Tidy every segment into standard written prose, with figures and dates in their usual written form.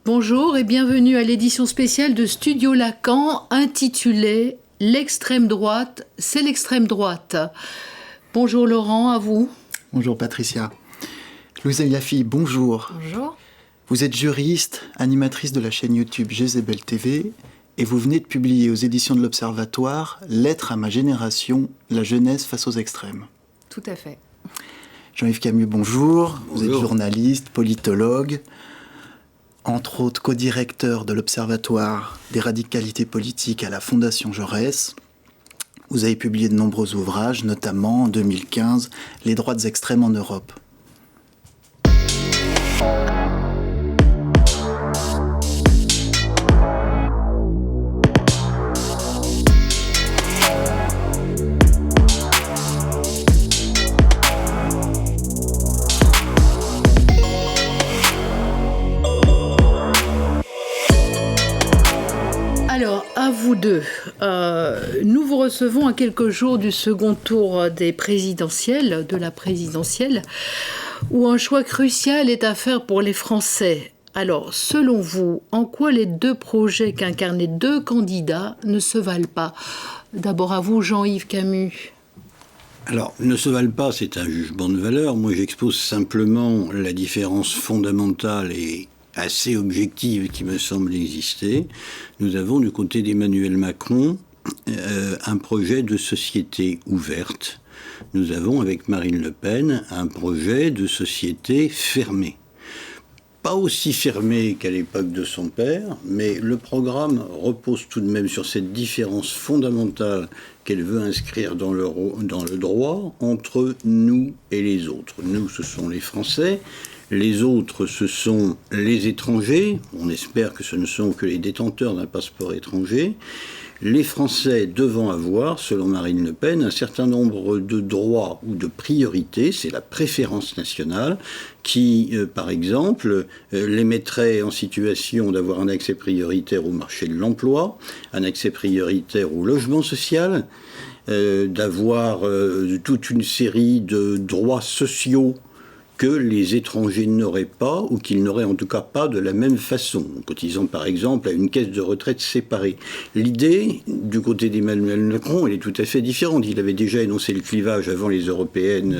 Bonjour et bienvenue à l'édition spéciale de Studio Lacan intitulée « L'extrême droite, c'est l'extrême droite ». Bonjour Laurent, à vous. Bonjour Patricia. Louisa Yafi, bonjour. Bonjour. Vous êtes juriste, animatrice de la chaîne YouTube Jezebel TV et vous venez de publier aux éditions de l'Observatoire « Lettre à ma génération, la jeunesse face aux extrêmes ». Tout à fait. Jean-Yves Camus, bonjour. Bonjour. Vous êtes journaliste, politologue, entre autres co-directeur de l'Observatoire des radicalités politiques à la Fondation Jaurès. Vous avez publié de nombreux ouvrages, notamment en 2015, « Les droites extrêmes en Europe ». Alors, à vous deux, nous vous recevons à quelques jours du second tour des présidentielles, de la présidentielle, où un choix crucial est à faire pour les Français. Alors, selon vous, en quoi les deux projets qu'incarnent les deux candidats ne se valent pas ? D'abord à vous, Jean-Yves Camus. Alors, ne se valent pas, c'est un jugement de valeur. Moi, j'expose simplement la différence fondamentale et assez objective qui me semble exister. Nous avons du côté d'Emmanuel Macron un projet de société ouverte. Nous avons avec Marine Le Pen un projet de société fermée. Pas aussi fermé qu'à l'époque de son père, mais le programme repose tout de même sur cette différence fondamentale qu'elle veut inscrire dans le droit entre nous et les autres. Nous, ce sont les Français. Les autres, ce sont les étrangers. On espère que ce ne sont que les détenteurs d'un passeport étranger. Les Français devant avoir, selon Marine Le Pen, un certain nombre de droits ou de priorités, c'est la préférence nationale, qui, par exemple, les mettrait en situation d'avoir un accès prioritaire au marché de l'emploi, un accès prioritaire au logement social, d'avoir toute une série de droits sociaux que les étrangers n'auraient pas, ou qu'ils n'auraient en tout cas pas de la même façon, en cotisant par exemple à une caisse de retraite séparée. L'idée, du côté d'Emmanuel Macron, elle est tout à fait différente. Il avait déjà énoncé le clivage avant les européennes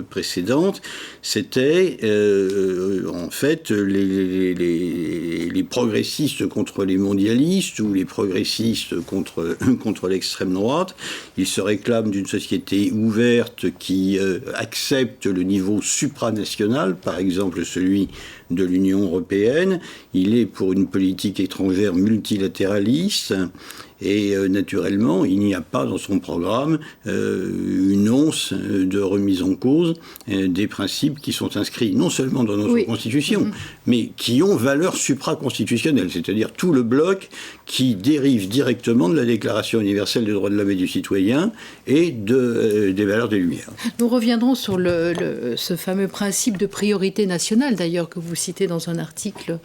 précédentes. C'était en fait les progressistes contre les mondialistes, ou les progressistes contre l'extrême droite. Il se réclame d'une société ouverte qui accepte le niveau supranational, par exemple celui de l'Union européenne. Il est pour une politique étrangère multilatéraliste. Et naturellement, il n'y a pas dans son programme une once de remise en cause des principes qui sont inscrits non seulement dans notre Constitution, mais qui ont valeur supraconstitutionnelle, c'est-à-dire tout le bloc qui dérive directement de la Déclaration universelle des droits de l'homme et du citoyen et des valeurs des Lumières. Nous reviendrons sur ce fameux principe de priorité nationale, d'ailleurs, que vous citez dans un article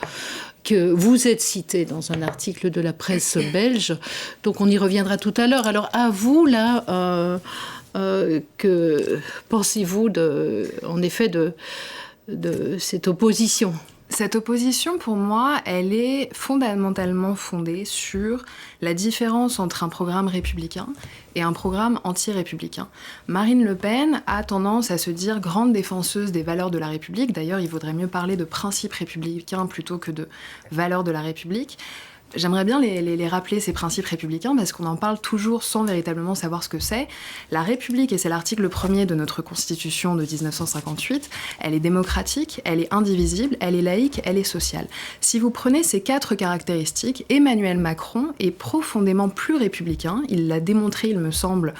que vous êtes cité dans un article de la presse belge. Donc on y reviendra tout à l'heure. Alors à vous, là, que pensez-vous en effet de cette opposition ? Cette opposition, pour moi, elle est fondamentalement fondée sur la différence entre un programme républicain et un programme anti-républicain. Marine Le Pen a tendance à se dire grande défenseuse des valeurs de la République. D'ailleurs, il vaudrait mieux parler de principes républicains plutôt que de valeurs de la République. J'aimerais bien les rappeler, ces principes républicains, parce qu'on en parle toujours sans véritablement savoir ce que c'est. La République, et c'est l'article 1er de notre Constitution de 1958, elle est démocratique, elle est indivisible, elle est laïque, elle est sociale. Si vous prenez ces 4 caractéristiques, Emmanuel Macron est profondément plus républicain. Il l'a démontré, il me semble,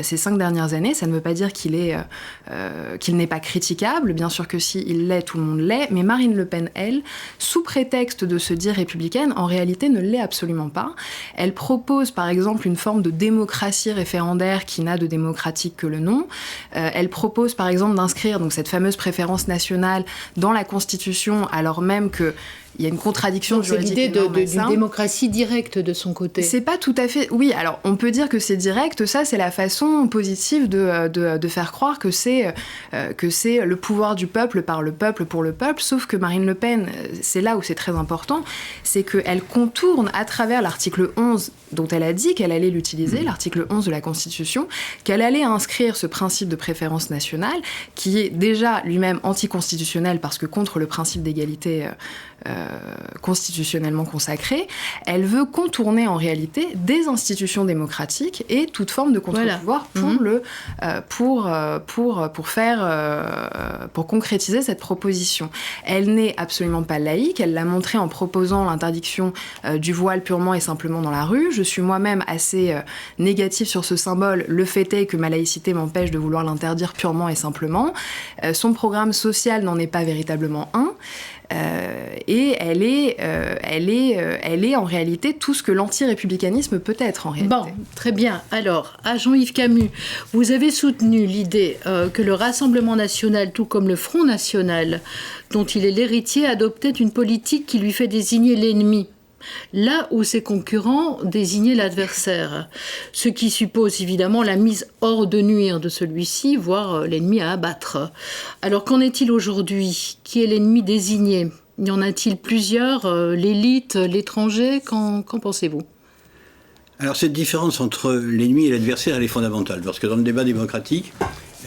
ces 5 dernières années. Ça ne veut pas dire qu'il n'est pas critiquable. Bien sûr que si, il l'est, tout le monde l'est. Mais Marine Le Pen, elle, sous prétexte de se dire républicaine, en réalité ne l'est absolument pas. Elle propose par exemple une forme de démocratie référendaire qui n'a de démocratique que le nom. Elle propose par exemple d'inscrire donc cette fameuse préférence nationale dans la Constitution, alors même que il y a une contradiction juridique. C'est l'idée d'une démocratie directe de son côté. C'est pas tout à fait... Oui, alors on peut dire que c'est direct, ça c'est la façon positive de faire croire que c'est le pouvoir du peuple par le peuple pour le peuple, sauf que Marine Le Pen, c'est là où c'est très important, c'est qu'elle contourne à travers l'article 11 dont elle a dit qu'elle allait l'utiliser, l'article 11 de la Constitution, qu'elle allait inscrire ce principe de préférence nationale, qui est déjà lui-même anticonstitutionnel parce que contre le principe d'égalité constitutionnellement consacrée. Elle veut contourner en réalité des institutions démocratiques et toute forme de contre-pouvoir pour concrétiser cette proposition. Elle n'est absolument pas laïque, elle l'a montré en proposant l'interdiction du voile purement et simplement dans la rue. Je suis moi-même assez négative sur ce symbole. Le fait est que ma laïcité m'empêche de vouloir l'interdire purement et simplement. Son programme social n'en est pas véritablement un. Et elle est en réalité tout ce que l'anti-républicanisme peut être en réalité. Bon, très bien. Alors, à Jean-Yves Camus, vous avez soutenu l'idée que le Rassemblement national, tout comme le Front national, dont il est l'héritier, adoptait une politique qui lui fait désigner l'ennemi, là où ses concurrents désignaient l'adversaire, ce qui suppose évidemment la mise hors de nuire de celui-ci, voire l'ennemi à abattre. Alors qu'en est-il aujourd'hui ? Qui est l'ennemi désigné ? Y en a-t-il plusieurs ? L'élite, l'étranger ? Qu'en pensez-vous ? Alors cette différence entre l'ennemi et l'adversaire, elle est fondamentale, parce que dans le débat démocratique,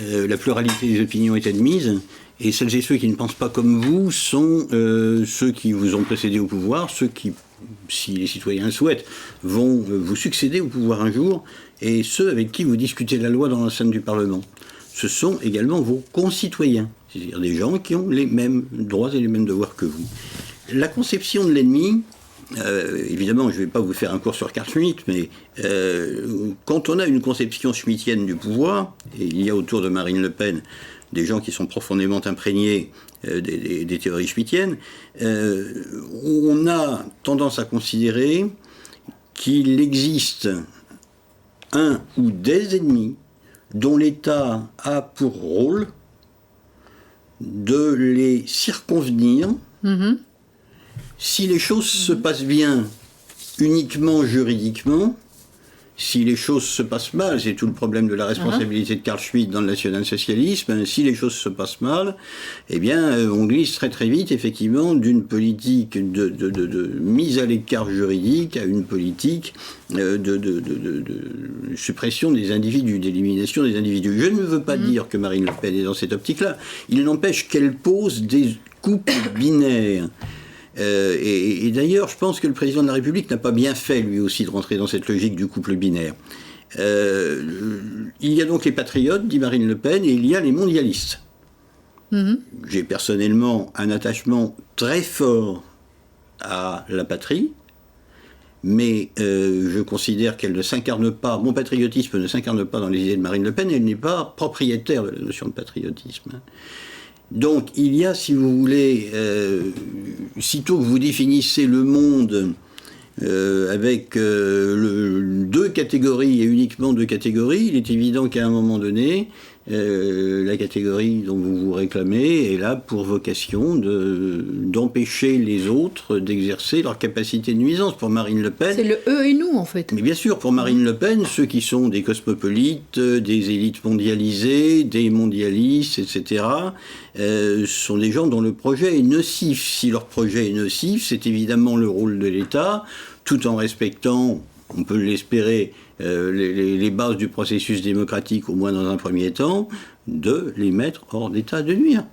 la pluralité des opinions est admise, et celles et ceux qui ne pensent pas comme vous sont ceux qui vous ont précédé au pouvoir, ceux qui, si les citoyens le souhaitent, vont vous succéder au pouvoir un jour, et ceux avec qui vous discutez la loi dans l'enceinte du Parlement. Ce sont également vos concitoyens, c'est-à-dire des gens qui ont les mêmes droits et les mêmes devoirs que vous. La conception de l'ennemi, évidemment, je ne vais pas vous faire un cours sur Carl Schmitt, mais quand on a une conception schmittienne du pouvoir, et il y a autour de Marine Le Pen des gens qui sont profondément imprégnés des théories schmittiennes, on a tendance à considérer qu'il existe un ou des ennemis dont l'État a pour rôle de les circonvenir. Si les choses se passent bien uniquement juridiquement, si les choses se passent mal, c'est tout le problème de la responsabilité de Carl Schmitt dans le national-socialisme, si les choses se passent mal, eh bien, on glisse très très vite, effectivement, d'une politique de mise à l'écart juridique à une politique de suppression des individus, d'élimination des individus. Je ne veux pas dire que Marine Le Pen est dans cette optique-là. Il n'empêche qu'elle pose des couples binaires. Et d'ailleurs, je pense que le président de la République n'a pas bien fait, lui aussi, de rentrer dans cette logique du couple binaire. Il y a donc les patriotes, dit Marine Le Pen, et il y a les mondialistes. J'ai personnellement un attachement très fort à la patrie, mais je considère qu'elle ne s'incarne pas, mon patriotisme ne s'incarne pas dans les idées de Marine Le Pen, et elle n'est pas propriétaire de la notion de patriotisme. Donc il y a, si vous voulez, sitôt que vous définissez le monde avec deux catégories et uniquement deux catégories, il est évident qu'à un moment donné, la catégorie dont vous vous réclamez est là pour vocation d'empêcher les autres d'exercer leur capacité de nuisance. Pour Marine Le Pen... C'est le eux et nous, en fait. Mais bien sûr, pour Marine Le Pen, ceux qui sont des cosmopolites, des élites mondialisées, des mondialistes, etc., sont des gens dont le projet est nocif. Si leur projet est nocif, c'est évidemment le rôle de l'État, tout en respectant, on peut l'espérer, les bases du processus démocratique, au moins dans un premier temps, de les mettre hors d'état de nuire.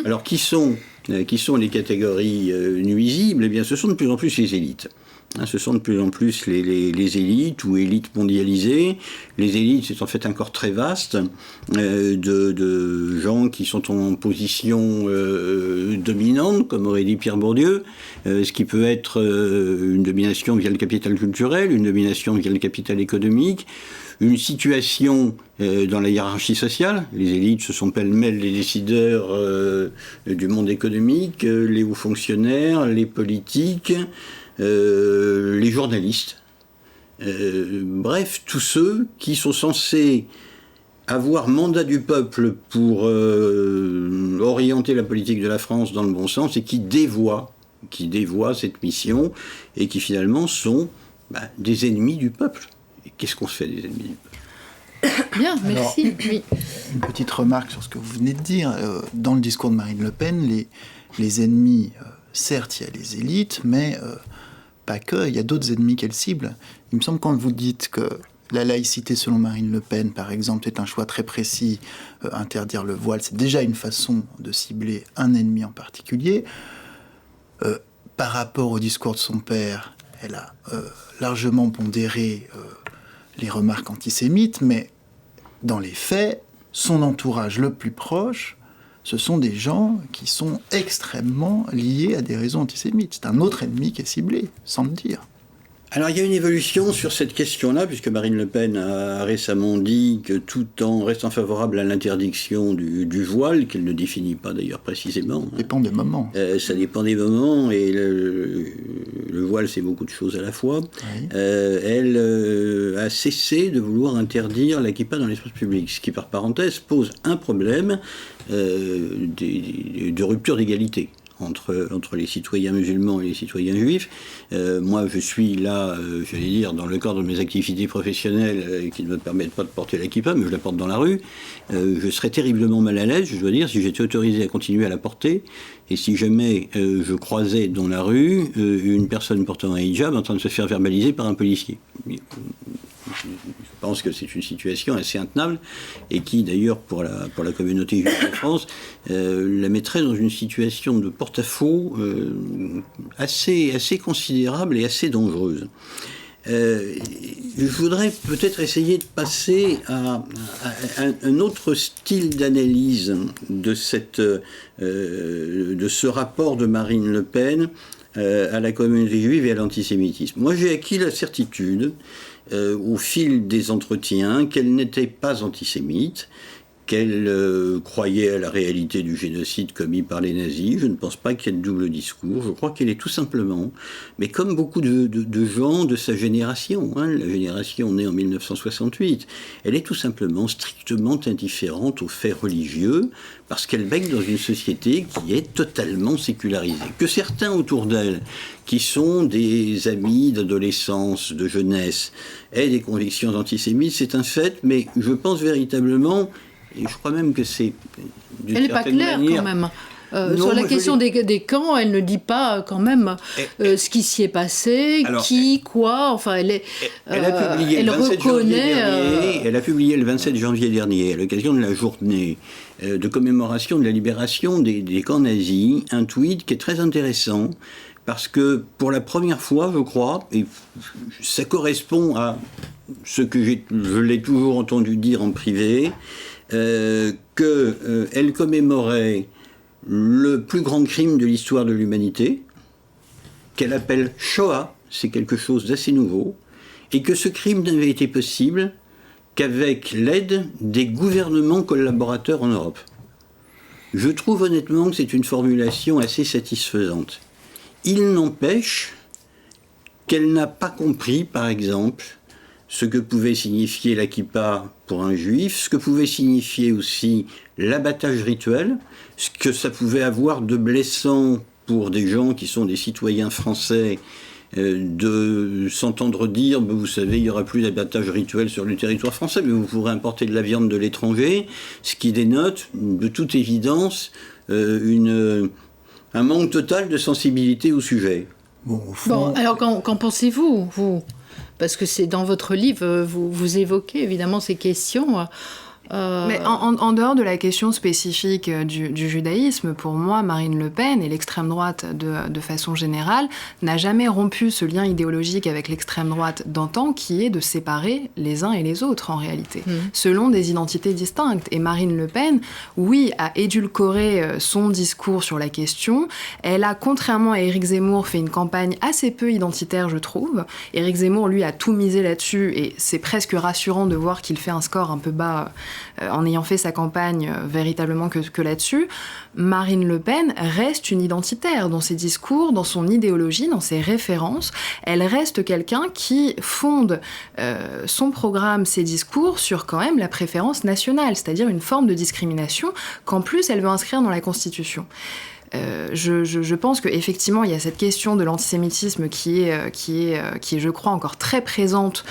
Alors, qui sont les catégories nuisibles ? Eh bien, ce sont de plus en plus les élites. Ce sont de plus en plus les élites ou élites mondialisées. Les élites, c'est en fait un corps très vaste de gens qui sont en position dominante, comme aurait dit Pierre Bourdieu, ce qui peut être une domination via le capital culturel, une domination via le capital économique, une situation dans la hiérarchie sociale. Les élites, ce sont pêle-mêle les décideurs du monde économique, les hauts fonctionnaires, les politiques, les journalistes. Bref, tous ceux qui sont censés avoir mandat du peuple pour orienter la politique de la France dans le bon sens et qui dévoient cette mission et qui finalement sont des ennemis du peuple. Et qu'est-ce qu'on se fait des ennemis du peuple ? Bien, merci. Alors, oui. Une petite remarque sur ce que vous venez de dire. Dans le discours de Marine Le Pen, les ennemis, certes, il y a les élites, mais pas que, il y a d'autres ennemis qu'elle cible. Il me semble quand vous dites que la laïcité, selon Marine Le Pen, par exemple, est un choix très précis, interdire le voile, c'est déjà une façon de cibler un ennemi en particulier. Par rapport au discours de son père, elle a largement pondéré les remarques antisémites, mais dans les faits, son entourage le plus proche, ce sont des gens qui sont extrêmement liés à des raisons antisémites. C'est un autre ennemi qui est ciblé, sans le dire. Alors il y a une évolution sur cette question-là, puisque Marine Le Pen a récemment dit que tout en restant favorable à l'interdiction du voile, qu'elle ne définit pas d'ailleurs précisément. Ça dépend des moments. Ça dépend des moments, et le voile c'est beaucoup de choses à la fois. Oui. Elle a cessé de vouloir interdire la kippa dans l'espace public, ce qui par parenthèse pose un problème de rupture d'égalité entre les citoyens musulmans et les citoyens juifs. Moi, je suis là, j'allais dire, dans le cadre de mes activités professionnelles qui ne me permettent pas de porter la kippa, mais je la porte dans la rue. Je serais terriblement mal à l'aise, je dois dire, si j'étais autorisé à continuer à la porter, et si jamais je croisais dans la rue une personne portant un hijab en train de se faire verbaliser par un policier. Je pense que c'est une situation assez intenable et qui, d'ailleurs, pour la communauté juive de France, la mettrait dans une situation de porte-à-faux assez considérable et assez dangereuse. Je voudrais peut-être essayer de passer à un autre style d'analyse de ce rapport de Marine Le Pen à la communauté juive et à l'antisémitisme. Moi, j'ai acquis la certitude au fil des entretiens qu'elle n'était pas antisémite, qu'elle croyait à la réalité du génocide commis par les nazis. Je ne pense pas qu'il y ait de double discours. Je crois qu'elle est tout simplement, mais comme beaucoup de gens de sa génération, la génération née en 1968, elle est tout simplement strictement indifférente aux faits religieux parce qu'elle baigne dans une société qui est totalement sécularisée. Que certains autour d'elle, qui sont des amis d'adolescence, de jeunesse, aient des convictions antisémites, c'est un fait, mais je pense véritablement, et je crois même que c'est d'une Elle n'est pas certaine claire manière, quand même. Non, sur la moi, question des camps, elle ne dit pas quand même ce qui s'y est passé, Alors, quoi. Enfin, elle a publié elle le 27 janvier reconnaît. dernier, elle a publié le 27 janvier dernier, à l'occasion de la journée de commémoration de la libération des camps nazis, un tweet qui est très intéressant, parce que pour la première fois, je crois, et ça correspond à ce que je l'ai toujours entendu dire en privé, qu'elle commémorait le plus grand crime de l'histoire de l'humanité, qu'elle appelle Shoah, c'est quelque chose d'assez nouveau, et que ce crime n'avait été possible qu'avec l'aide des gouvernements collaborateurs en Europe. Je trouve honnêtement que c'est une formulation assez satisfaisante. Il n'empêche qu'elle n'a pas compris, par exemple, ce que pouvait signifier la kippa pour un juif, ce que pouvait signifier aussi l'abattage rituel, ce que ça pouvait avoir de blessant pour des gens qui sont des citoyens français, de s'entendre dire, vous savez, il n'y aura plus d'abattage rituel sur le territoire français, mais vous pourrez importer de la viande de l'étranger, ce qui dénote de toute évidence un manque total de sensibilité au sujet. Bon, au fond, alors qu'en pensez-vous, vous ? Parce que c'est dans votre livre, vous évoquez évidemment ces questions. Mais en dehors de la question spécifique du judaïsme, pour moi, Marine Le Pen et l'extrême droite de façon générale n'a jamais rompu ce lien idéologique avec l'extrême droite d'antan qui est de séparer les uns et les autres en réalité, selon des identités distinctes. Et Marine Le Pen, oui, a édulcoré son discours sur la question. Elle a, contrairement à Éric Zemmour, fait une campagne assez peu identitaire, je trouve. Éric Zemmour, lui, a tout misé là-dessus et c'est presque rassurant de voir qu'il fait un score un peu bas en ayant fait sa campagne véritablement que là-dessus. Marine Le Pen reste une identitaire dans ses discours, dans son idéologie, dans ses références. Elle reste quelqu'un qui fonde son programme, ses discours sur quand même la préférence nationale, c'est-à-dire une forme de discrimination qu'en plus elle veut inscrire dans la Constitution. Je pense qu'effectivement, il y a cette question de l'antisémitisme qui est, je crois, encore très présente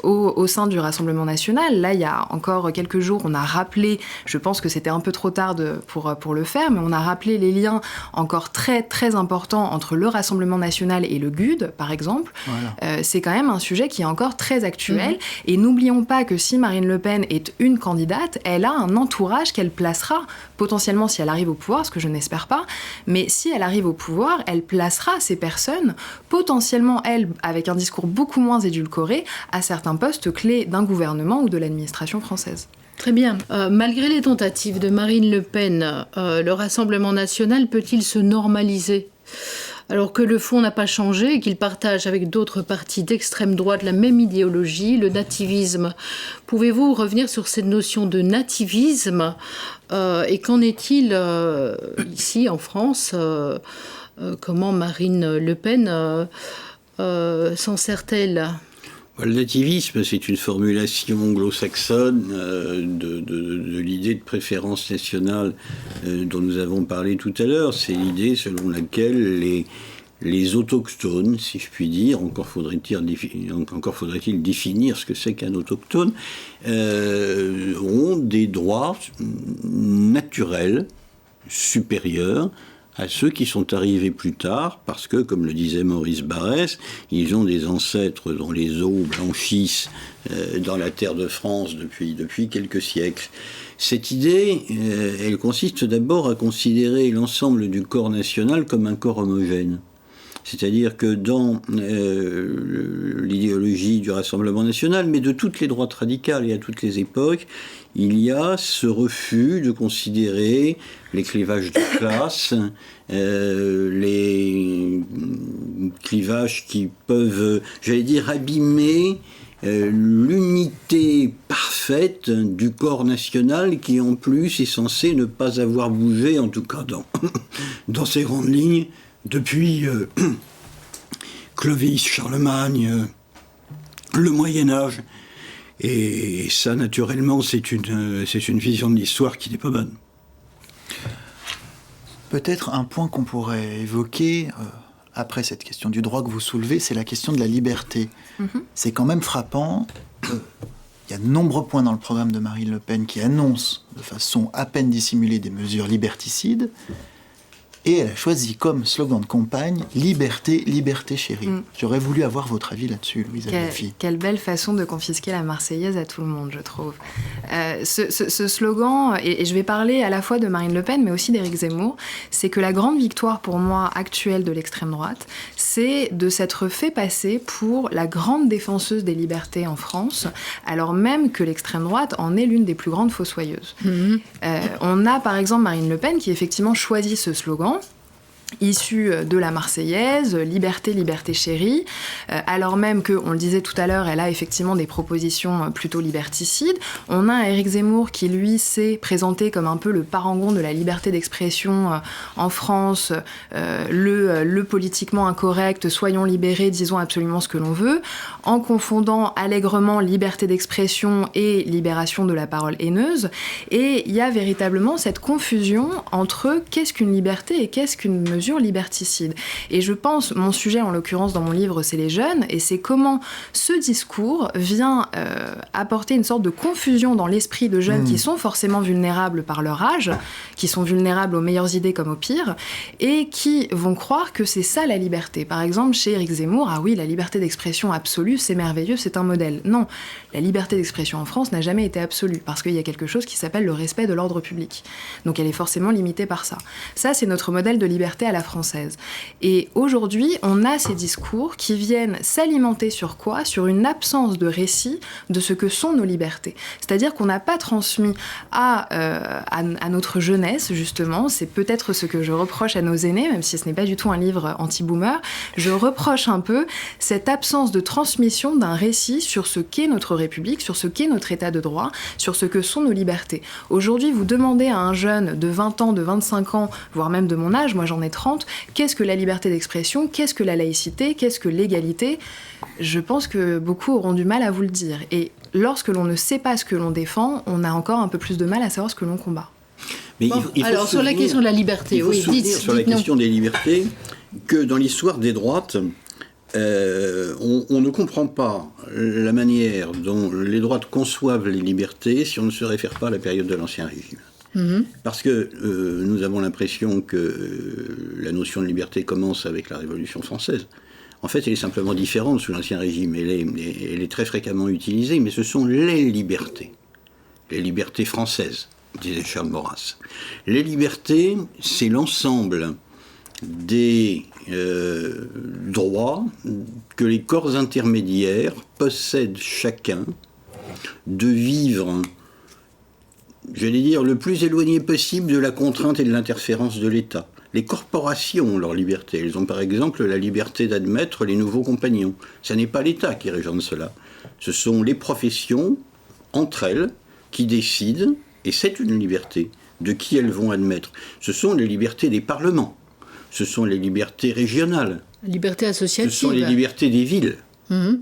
au sein du Rassemblement national. Là, il y a encore quelques jours, on a rappelé, je pense que c'était un peu trop tard pour le faire, mais on a rappelé les liens encore très, très importants entre le Rassemblement national et le GUD, par exemple. Voilà. C'est quand même un sujet qui est encore très actuel. Et n'oublions pas que si Marine Le Pen est une candidate, elle a un entourage qu'elle placera, potentiellement si elle arrive au pouvoir, ce que je n'espère pas, mais si elle arrive au pouvoir, elle placera ces personnes, potentiellement, elle, avec un discours beaucoup moins édulcoré, à certains postes clés d'un gouvernement ou de l'administration française. Très bien. Malgré les tentatives de Marine Le Pen, le Rassemblement national peut-il se normaliser ? Alors que le fond n'a pas changé et qu'il partage avec d'autres partis d'extrême droite la même idéologie, le nativisme. Pouvez-vous revenir sur cette notion de nativisme et qu'en est-il ici en France comment Marine Le Pen s'en sert-elle ? Le nativisme, c'est une formulation anglo-saxonne de l'idée de préférence nationale dont nous avons parlé tout à l'heure. C'est l'idée selon laquelle les autochtones, si je puis dire, encore faudrait-il définir ce que c'est qu'un autochtone, ont des droits naturels supérieurs à ceux qui sont arrivés plus tard, parce que, comme le disait Maurice Barrès, ils ont des ancêtres dont les os blanchissent dans la terre de France depuis quelques siècles. Cette idée, elle consiste d'abord à considérer l'ensemble du corps national comme un corps homogène. C'est-à-dire que dans l'idéologie du Rassemblement national, mais de toutes les droites radicales et à toutes les époques, il y a ce refus de considérer les clivages de classe, les clivages qui peuvent, j'allais dire, abîmer l'unité parfaite du corps national qui, en plus, est censé ne pas avoir bougé, en tout cas dans ses grandes lignes, depuis Clovis, Charlemagne, le Moyen-Âge. Et ça, naturellement, c'est une vision de l'histoire qui n'est pas bonne. Peut-être un point qu'on pourrait évoquer après cette question du droit que vous soulevez, c'est la question de la liberté. C'est quand même frappant. Il y a de nombreux points dans le programme de Marine Le Pen qui annoncent de façon à peine dissimulée des mesures liberticides. Et elle a choisi comme slogan de campagne « Liberté, liberté chérie ». J'aurais voulu avoir votre avis là-dessus, Louise Adelphi. Quelle belle façon de confisquer la Marseillaise à tout le monde, je trouve. Ce slogan, et je vais parler à la fois de Marine Le Pen, mais aussi d'Éric Zemmour, c'est que la grande victoire pour moi actuelle de l'extrême droite, c'est de s'être fait passer pour la grande défenseuse des libertés en France, alors même que l'extrême droite en est l'une des plus grandes fossoyeuses. On a par exemple Marine Le Pen qui effectivement choisit ce slogan, issue de la Marseillaise, liberté, liberté chérie, alors même que, on le disait tout à l'heure, elle a effectivement des propositions plutôt liberticides. On a un Éric Zemmour qui, lui, s'est présenté comme un peu le parangon de la liberté d'expression en France, le politiquement incorrect, soyons libérés, disons absolument ce que l'on veut, en confondant allègrement liberté d'expression et libération de la parole haineuse. Et il y a véritablement cette confusion entre qu'est-ce qu'une liberté et qu'est-ce qu'une mesure liberticide. Et je pense, mon sujet en l'occurrence dans mon livre, c'est les jeunes, et c'est comment ce discours vient apporter une sorte de confusion dans l'esprit de jeunes qui sont forcément vulnérables par leur âge, qui sont vulnérables aux meilleures idées comme aux pires, et qui vont croire que c'est ça la liberté. Par exemple, chez Éric Zemmour, ah oui, la liberté d'expression absolue, c'est merveilleux, c'est un modèle. Non, la liberté d'expression en France n'a jamais été absolue, parce qu'il y a quelque chose qui s'appelle le respect de l'ordre public. Donc elle est forcément limitée par ça. Ça, c'est notre modèle de liberté à la française. Et aujourd'hui, on a ces discours qui viennent s'alimenter sur quoi ? Sur une absence de récit de ce que sont nos libertés. C'est-à-dire qu'on n'a pas transmis à notre jeunesse, justement, c'est peut-être ce que je reproche à nos aînés, même si ce n'est pas du tout un livre anti-boomer, je reproche un peu cette absence de transmission d'un récit sur ce qu'est notre République, sur ce qu'est notre état de droit, sur ce que sont nos libertés. Aujourd'hui, vous demandez à un jeune de 20 ans, de 25 ans, voire même de mon âge, moi j'en ai 30, qu'est-ce que la liberté d'expression, qu'est-ce que la laïcité, qu'est-ce que l'égalité ? Je pense que beaucoup auront du mal à vous le dire. Et lorsque l'on ne sait pas ce que l'on défend, on a encore un peu plus de mal à savoir ce que l'on combat. Mais Bon, alors, sur la question de la liberté, oui, dites sur la question des libertés, que dans l'histoire des droites, on ne comprend pas la manière dont les droites conçoivent les libertés si on ne se réfère pas à la période de l'Ancien Régime. Parce que nous avons l'impression que la notion de liberté commence avec la Révolution française. En fait, elle est simplement différente sous l'Ancien Régime. Elle est très fréquemment utilisée, mais ce sont les libertés françaises, disait Charles Maurras. Les libertés, c'est l'ensemble des droits que les corps intermédiaires possèdent chacun de vivre, j'allais dire, le plus éloigné possible de la contrainte et de l'interférence de l'État. Les corporations ont leur liberté. Elles ont par exemple la liberté d'admettre les nouveaux compagnons. Ce n'est pas l'État qui régente cela. Ce sont les professions, entre elles, qui décident, et c'est une liberté, de qui elles vont admettre. Ce sont les libertés des parlements. Ce sont les libertés régionales. Liberté associative. Ce sont les libertés des villes.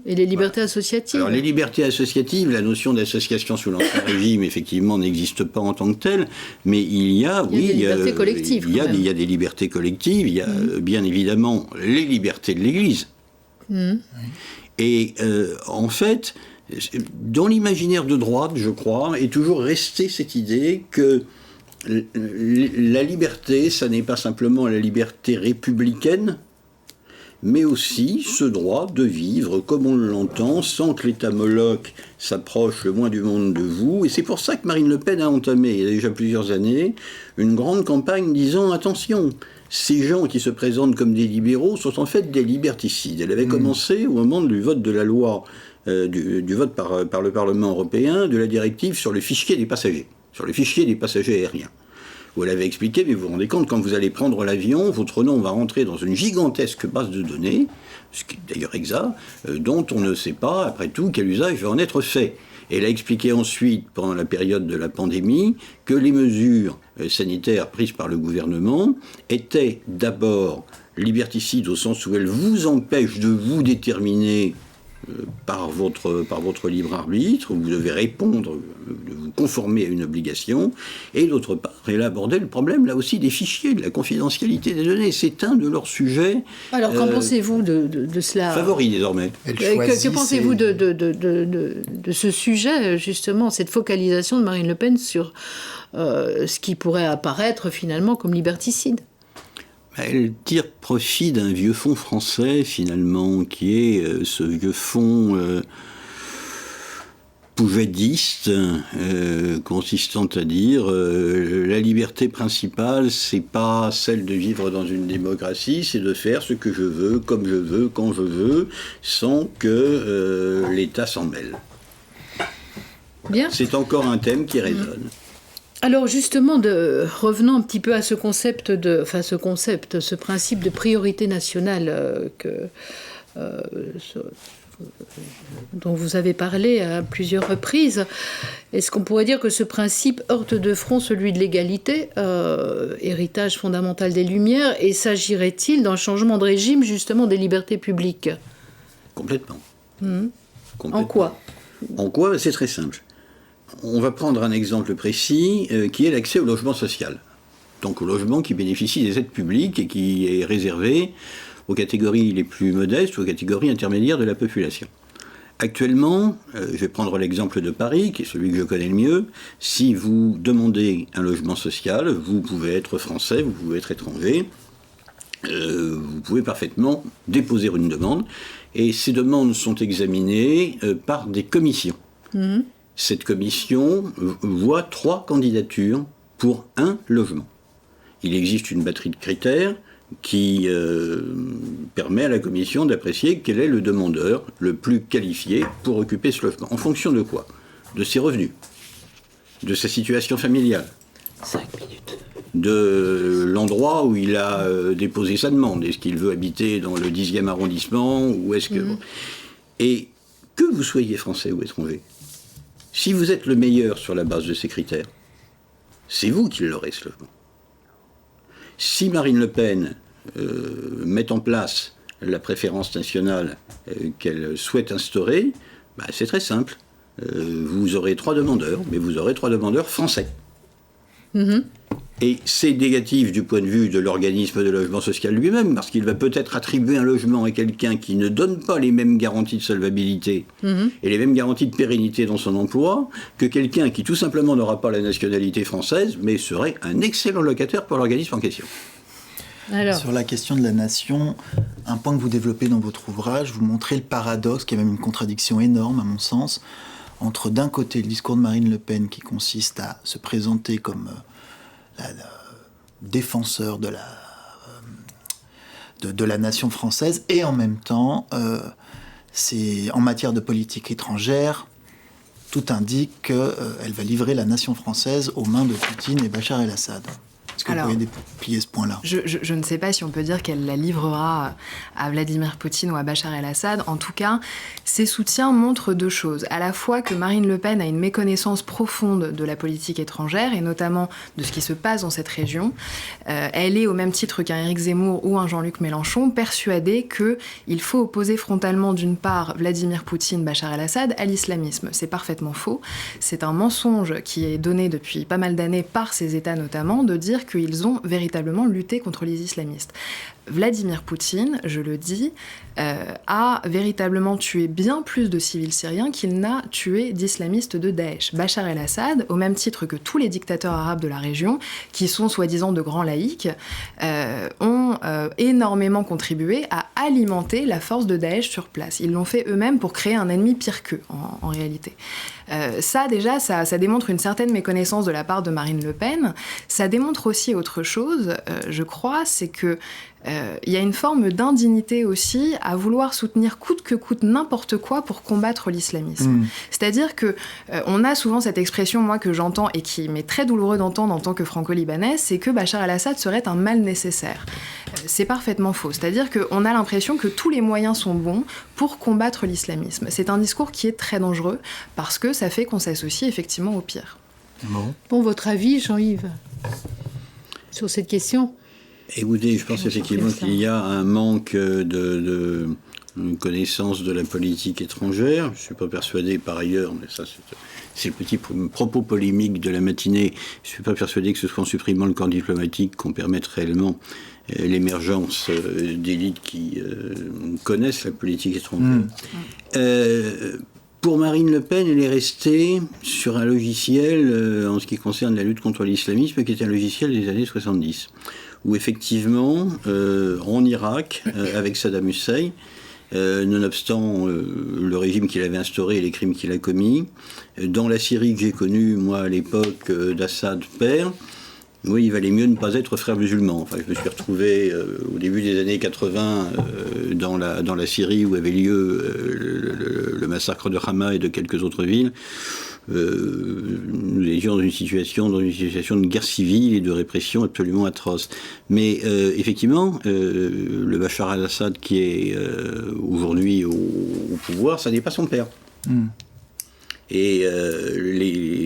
Et les libertés associatives. Alors les libertés associatives, la notion d'association sous l'Ancien Régime, effectivement, n'existe pas en tant que telle, mais il y a des libertés collectives. Il y a des libertés collectives, il y a bien évidemment les libertés de l'Église. Et en fait, dans l'imaginaire de droite, je crois, est toujours restée cette idée que la liberté, ça n'est pas simplement la liberté républicaine, mais aussi ce droit de vivre comme on l'entend, sans que l'État Moloch s'approche le moins du monde de vous. Et c'est pour ça que Marine Le Pen a entamé, il y a déjà plusieurs années, une grande campagne disant « Attention, ces gens qui se présentent comme des libéraux sont en fait des liberticides ». Elle avait commencé au moment du vote de la loi, du vote par le Parlement européen, de la directive sur le fichier des passagers aériens. Où elle avait expliqué, mais vous vous rendez compte, quand vous allez prendre l'avion, votre nom va rentrer dans une gigantesque base de données, ce qui est d'ailleurs exact, dont on ne sait pas, après tout, quel usage va en être fait. Et elle a expliqué ensuite, pendant la période de la pandémie, que les mesures sanitaires prises par le gouvernement étaient d'abord liberticides au sens où elles vous empêchent de vous déterminer par votre libre arbitre, vous devez répondre, vous conformer à une obligation, et d'autre part, elle a abordé le problème, là aussi, des fichiers, de la confidentialité des données. C'est un de leurs sujets. Alors, qu'en pensez-vous de cela ? Favori, désormais. Que pensez-vous de ce sujet, justement, cette focalisation de Marine Le Pen sur ce qui pourrait apparaître, finalement, comme liberticide ? Elle tire profit d'un vieux fond français, finalement, qui est ce vieux fond poujadiste, consistant à dire la liberté principale, c'est pas celle de vivre dans une démocratie, c'est de faire ce que je veux, comme je veux, quand je veux, sans que l'État s'en mêle. Bien. C'est encore un thème qui résonne. Alors justement, revenons un petit peu à ce ce principe de priorité nationale dont vous avez parlé à plusieurs reprises. Est-ce qu'on pourrait dire que ce principe heurte de front celui de l'égalité, héritage fondamental des Lumières, et s'agirait-il d'un changement de régime justement des libertés publiques ? Complètement. En quoi ? En quoi ? C'est très simple. On va prendre un exemple précis qui est l'accès au logement social. donc au logement qui bénéficie des aides publiques et qui est réservé aux catégories les plus modestes, aux catégories intermédiaires de la population. Actuellement, je vais prendre l'exemple de Paris, qui est celui que je connais le mieux. Si vous demandez un logement social, vous pouvez être français, vous pouvez être étranger, vous pouvez parfaitement déposer une demande, et ces demandes sont examinées par des commissions. Mmh. Cette commission voit 3 candidatures pour un logement. Il existe une batterie de critères qui permet à la commission d'apprécier quel est le demandeur le plus qualifié pour occuper ce logement. En fonction de quoi ? De ses revenus, de sa situation familiale, 5 minutes. De l'endroit où il a déposé sa demande. Est-ce qu'il veut habiter dans le 10e arrondissement ou est-ce que... Et que vous soyez français ou étranger, si vous êtes le meilleur sur la base de ces critères, c'est vous qui l'aurez ce logement. Si Marine Le Pen met en place la préférence nationale qu'elle souhaite instaurer, c'est très simple. Vous aurez 3 demandeurs, mais vous aurez 3 demandeurs français. Mmh. Et c'est négatif du point de vue de l'organisme de logement social lui-même, parce qu'il va peut-être attribuer un logement à quelqu'un qui ne donne pas les mêmes garanties de solvabilité et les mêmes garanties de pérennité dans son emploi que quelqu'un qui tout simplement n'aura pas la nationalité française, mais serait un excellent locataire pour l'organisme en question. Alors. Sur la question de la nation, un point que vous développez dans votre ouvrage, vous montrez le paradoxe, qui est même une contradiction énorme à mon sens, entre d'un côté le discours de Marine Le Pen qui consiste à se présenter comme la défenseur de la nation française, et en même temps, c'est en matière de politique étrangère, tout indique qu'elle va livrer la nation française aux mains de Poutine et Bachar el-Assad. Est-ce que vous pouvez déplier ce point-là ? Je ne sais pas si on peut dire qu'elle la livrera à Vladimir Poutine ou à Bachar el-Assad. En tout cas, ses soutiens montrent 2 choses. À la fois que Marine Le Pen a une méconnaissance profonde de la politique étrangère, et notamment de ce qui se passe dans cette région. Elle est, au même titre qu'un Éric Zemmour ou un Jean-Luc Mélenchon, persuadée qu'il faut opposer frontalement, d'une part, Vladimir Poutine, Bachar el-Assad, à l'islamisme. C'est parfaitement faux. C'est un mensonge qui est donné depuis pas mal d'années par ces États notamment, de dire qu'ils ont véritablement lutté contre les islamistes. Vladimir Poutine, je le dis, a véritablement tué bien plus de civils syriens qu'il n'a tué d'islamistes de Daesh. Bachar el-Assad, au même titre que tous les dictateurs arabes de la région, qui sont soi-disant de grands laïcs, ont énormément contribué à alimenter la force de Daesh sur place. Ils l'ont fait eux-mêmes pour créer un ennemi pire qu'eux, en réalité. Ça démontre une certaine méconnaissance de la part de Marine Le Pen. Ça démontre aussi autre chose, je crois, c'est que il y a une forme d'indignité aussi à vouloir soutenir coûte que coûte n'importe quoi pour combattre l'islamisme. C'est-à-dire que on a souvent cette expression, moi, que j'entends et qui m'est très douloureux d'entendre en tant que franco-libanaise, c'est que Bachar el-Assad serait un mal nécessaire. C'est parfaitement faux. C'est-à-dire qu'on a l'impression que tous les moyens sont bons pour combattre l'islamisme. C'est un discours qui est très dangereux parce que ça fait qu'on s'associe effectivement au pire. Bon, votre avis, Jean-Yves, sur cette question ? Écoutez, je pense effectivement qu'il y a un manque de connaissance de la politique étrangère. Je ne suis pas persuadé par ailleurs, mais ça c'est le petit propos polémique de la matinée, je ne suis pas persuadé que ce soit en supprimant le corps diplomatique qu'on permette réellement l'émergence d'élites qui connaissent la politique étrangère. Pour Marine Le Pen, elle est restée sur un logiciel, en ce qui concerne la lutte contre l'islamisme, qui est un logiciel des années 70. Où effectivement, en Irak, avec Saddam Hussein, nonobstant le régime qu'il avait instauré et les crimes qu'il a commis, dans la Syrie que j'ai connue, moi, à l'époque d'Assad père, oui, il valait mieux ne pas être frère musulman. Enfin, je me suis retrouvé au début des années 80 dans la Syrie où avait lieu le massacre de Hama et de quelques autres villes. Nous étions dans une situation de guerre civile et de répression absolument atroce. Mais effectivement, le Bachar el-Assad qui est aujourd'hui au pouvoir, ça n'est pas son père. Et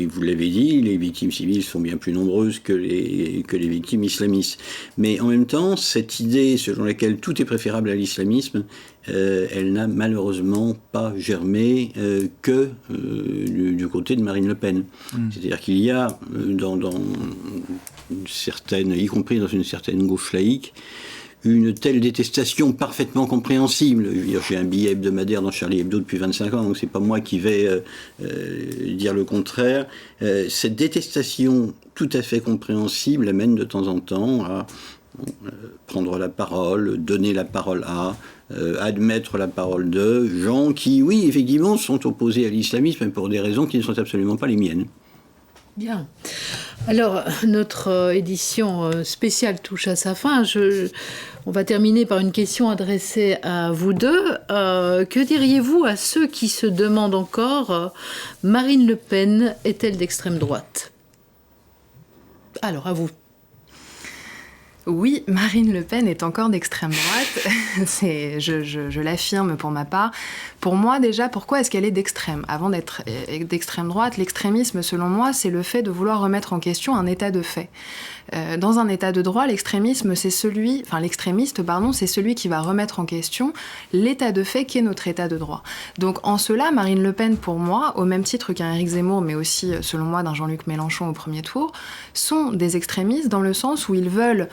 vous l'avez dit, les victimes civiles sont bien plus nombreuses que les victimes islamistes. Mais en même temps, cette idée selon laquelle tout est préférable à l'islamisme, elle n'a malheureusement pas germé que du côté de Marine Le Pen. C'est-à-dire qu'il y a dans une certaine, y compris dans une certaine gauche laïque, une telle détestation parfaitement compréhensible. Je veux dire, j'ai un billet hebdomadaire dans Charlie Hebdo depuis 25 ans, donc c'est pas moi qui vais dire le contraire. Cette détestation tout à fait compréhensible amène de temps en temps à prendre la parole, donner la parole à, admettre la parole de gens qui, oui, effectivement, sont opposés à l'islamisme, mais pour des raisons qui ne sont absolument pas les miennes. Bien. Alors, notre édition spéciale touche à sa fin. On va terminer par une question adressée à vous deux. Que diriez-vous à ceux qui se demandent encore Marine Le Pen est-elle d'extrême droite? Alors, à vous. Oui, Marine Le Pen est encore d'extrême droite. Je l'affirme pour ma part. Pour moi, déjà, pourquoi est-ce qu'elle est d'extrême? Avant d'être d'extrême droite, l'extrémisme, selon moi, c'est le fait de vouloir remettre en question un état de fait. Dans un état de droit, l'extrémiste, c'est celui qui va remettre en question l'état de fait qu'est notre état de droit. Donc, en cela, Marine Le Pen, pour moi, au même titre qu'un Éric Zemmour, mais aussi, selon moi, d'un Jean-Luc Mélenchon au premier tour, sont des extrémistes dans le sens où ils veulent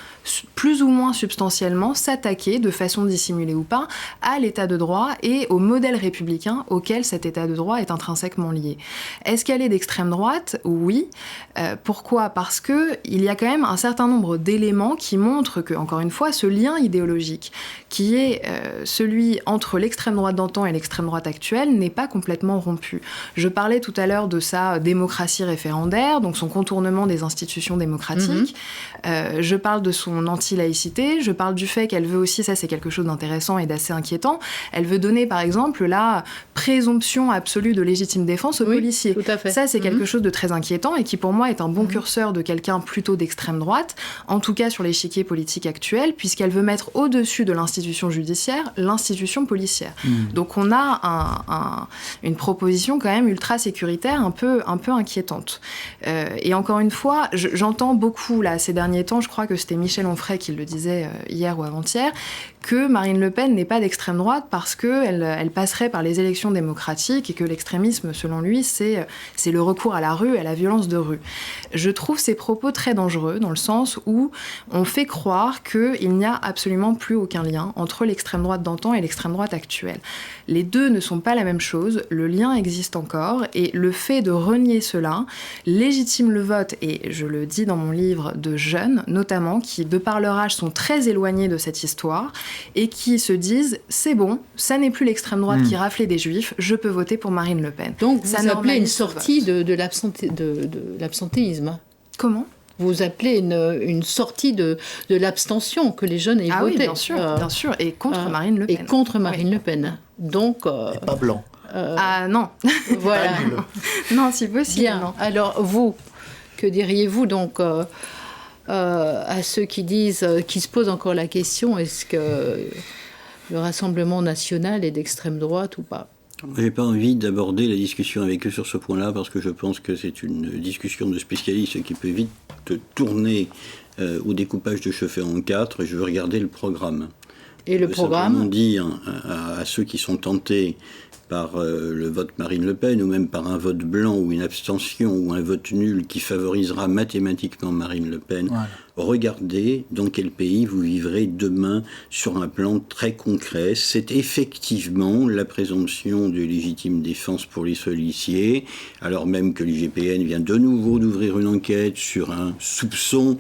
plus ou moins substantiellement s'attaquer, de façon dissimulée ou pas, à l'état de droit et au modèle républicain auquel cet état de droit est intrinsèquement lié. Est-ce qu'elle est d'extrême droite? Oui. Pourquoi? Parce qu'il y a quand même un certain nombre d'éléments qui montrent que, encore une fois, ce lien idéologique qui est celui entre l'extrême droite d'antan et l'extrême droite actuelle n'est pas complètement rompu. Je parlais tout à l'heure de sa démocratie référendaire, donc son contournement des institutions démocratiques. Je parle de son anti-laïcité, je parle du fait qu'elle veut aussi, ça c'est quelque chose d'intéressant et d'assez inquiétant, elle veut donner par exemple la présomption absolue de légitime défense aux policiers. Tout à fait. Ça c'est quelque chose de très inquiétant et qui pour moi est un bon curseur de quelqu'un plutôt d'extrême droite, en tout cas sur l'échiquier politique actuel, puisqu'elle veut mettre au-dessus de l'institution judiciaire l'institution policière. Donc on a une proposition quand même ultra sécuritaire un peu inquiétante. Et encore une fois, j'entends beaucoup là ces derniers temps, je crois que c'était Michel Onfray qui le disait hier ou avant-hier, que Marine Le Pen n'est pas d'extrême droite parce qu'elle passerait par les élections démocratiques et que l'extrémisme, selon lui, c'est le recours à la rue, à la violence de rue. Je trouve ces propos très dangereux dans le sens où on fait croire qu'il n'y a absolument plus aucun lien entre l'extrême droite d'antan et l'extrême droite actuelle. Les deux ne sont pas la même chose, le lien existe encore et le fait de renier cela légitime le vote, et je le dis dans mon livre, de jeunes notamment qui, de par leur âge, sont très éloignés de cette histoire et qui se disent « c'est bon, ça n'est plus l'extrême droite qui raflait des juifs, je peux voter pour Marine Le Pen ». Donc vous appelez une sortie de l'absentéisme. Comment ? Vous appelez une sortie de l'abstention que les jeunes aient voté. Oui, bien sûr, et contre Marine Le Pen. Et contre Marine Le Pen. Donc, et pas blanc. Non. Voilà. Non, si possible. Bien. Non. Alors vous, que diriez-vous donc à ceux qui se posent encore la question, est-ce que le Rassemblement national est d'extrême droite ou pas? Je n'ai pas envie d'aborder la discussion avec eux sur ce point-là parce que je pense que c'est une discussion de spécialistes qui peut vite tourner au découpage de cheveux en quatre. Je veux regarder le programme. Et le programme? Simplement dire à ceux qui sont tentés par le vote Marine Le Pen ou même par un vote blanc ou une abstention ou un vote nul qui favorisera mathématiquement Marine Le Pen, voilà. Regardez dans quel pays vous vivrez demain sur un plan très concret. C'est effectivement la présomption de légitime défense pour les policiers, alors même que l'IGPN vient de nouveau d'ouvrir une enquête sur un soupçon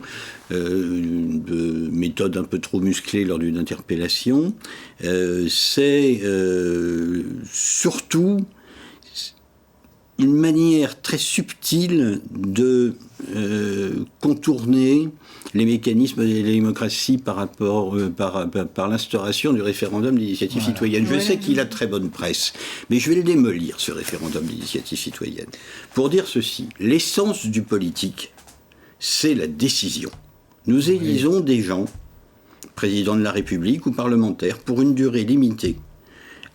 de méthode un peu trop musclée lors d'une interpellation. C'est surtout une manière très subtile de contourner les mécanismes de la démocratie par l'instauration du référendum d'initiative citoyenne. Je sais qu'il a très bonne presse, mais je vais le démolir, ce référendum d'initiative citoyenne, pour dire ceci. L'essence du politique, c'est la décision. Nous élisons des gens, président de la République ou parlementaires, pour une durée limitée,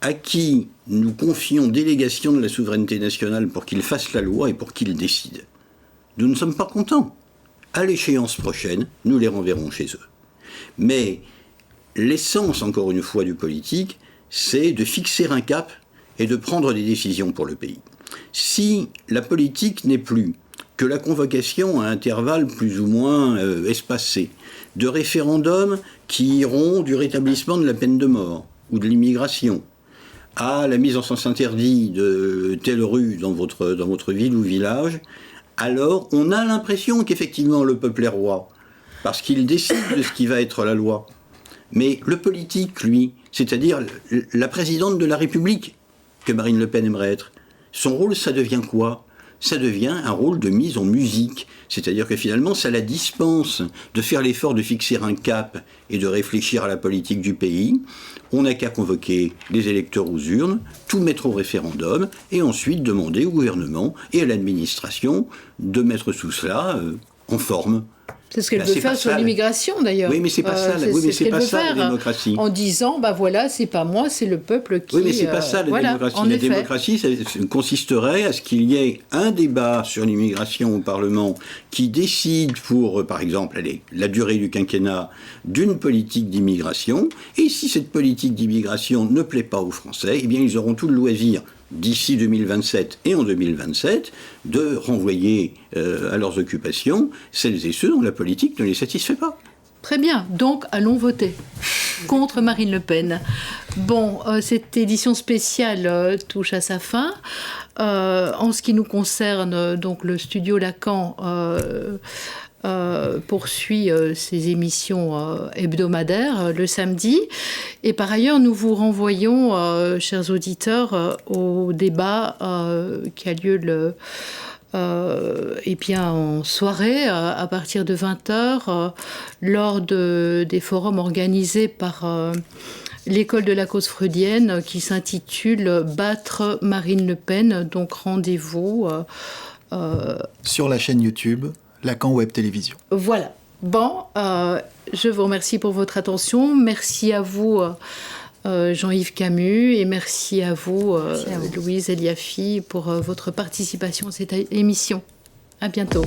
à qui nous confions délégation de la souveraineté nationale pour qu'ils fassent la loi et pour qu'ils décident. Nous ne sommes pas contents. À l'échéance prochaine, nous les renverrons chez eux. Mais l'essence, encore une fois, du politique, c'est de fixer un cap et de prendre des décisions pour le pays. Si la politique n'est plus que la convocation à intervalles plus ou moins espacés de référendums qui iront du rétablissement de la peine de mort ou de l'immigration à la mise en sens interdit de telle rue dans votre ville ou village, alors on a l'impression qu'effectivement le peuple est roi, parce qu'il décide de ce qui va être la loi. Mais le politique, lui, c'est-à-dire la présidente de la République, que Marine Le Pen aimerait être, son rôle, ça devient quoi ? Ça devient un rôle de mise en musique. C'est-à-dire que finalement, ça la dispense de faire l'effort de fixer un cap et de réfléchir à la politique du pays. On n'a qu'à convoquer les électeurs aux urnes, tout mettre au référendum, et ensuite demander au gouvernement et à l'administration de mettre tout cela en forme. C'est ce qu'elle veut faire sur l'immigration, d'ailleurs. Oui, mais c'est pas ça, la démocratie. En disant, voilà, c'est pas moi, c'est le peuple qui... Oui, mais c'est pas ça, la démocratie. La démocratie, ça consisterait à ce qu'il y ait un débat sur l'immigration au Parlement qui décide pour, par exemple, la durée du quinquennat d'une politique d'immigration. Et si cette politique d'immigration ne plaît pas aux Français, eh bien, ils auront tout le loisir d'ici 2027 et en 2027, de renvoyer à leurs occupations celles et ceux dont la politique ne les satisfait pas. Très bien, donc allons voter contre Marine Le Pen. Bon, cette édition spéciale touche à sa fin. En ce qui nous concerne, donc le studio Lacan poursuit ses émissions hebdomadaires le samedi. Et par ailleurs, nous vous renvoyons, chers auditeurs, au débat qui a lieu en soirée, à partir de 20h, lors des forums organisés par l'école de la cause freudienne, qui s'intitule « Battre Marine Le Pen ». Donc rendez-vous sur la chaîne YouTube Lacan Web Télévision. Voilà. Bon, je vous remercie pour votre attention. Merci à vous, Jean-Yves Camus, et merci à vous, Louise Eliafi, pour votre participation à cette émission. À bientôt.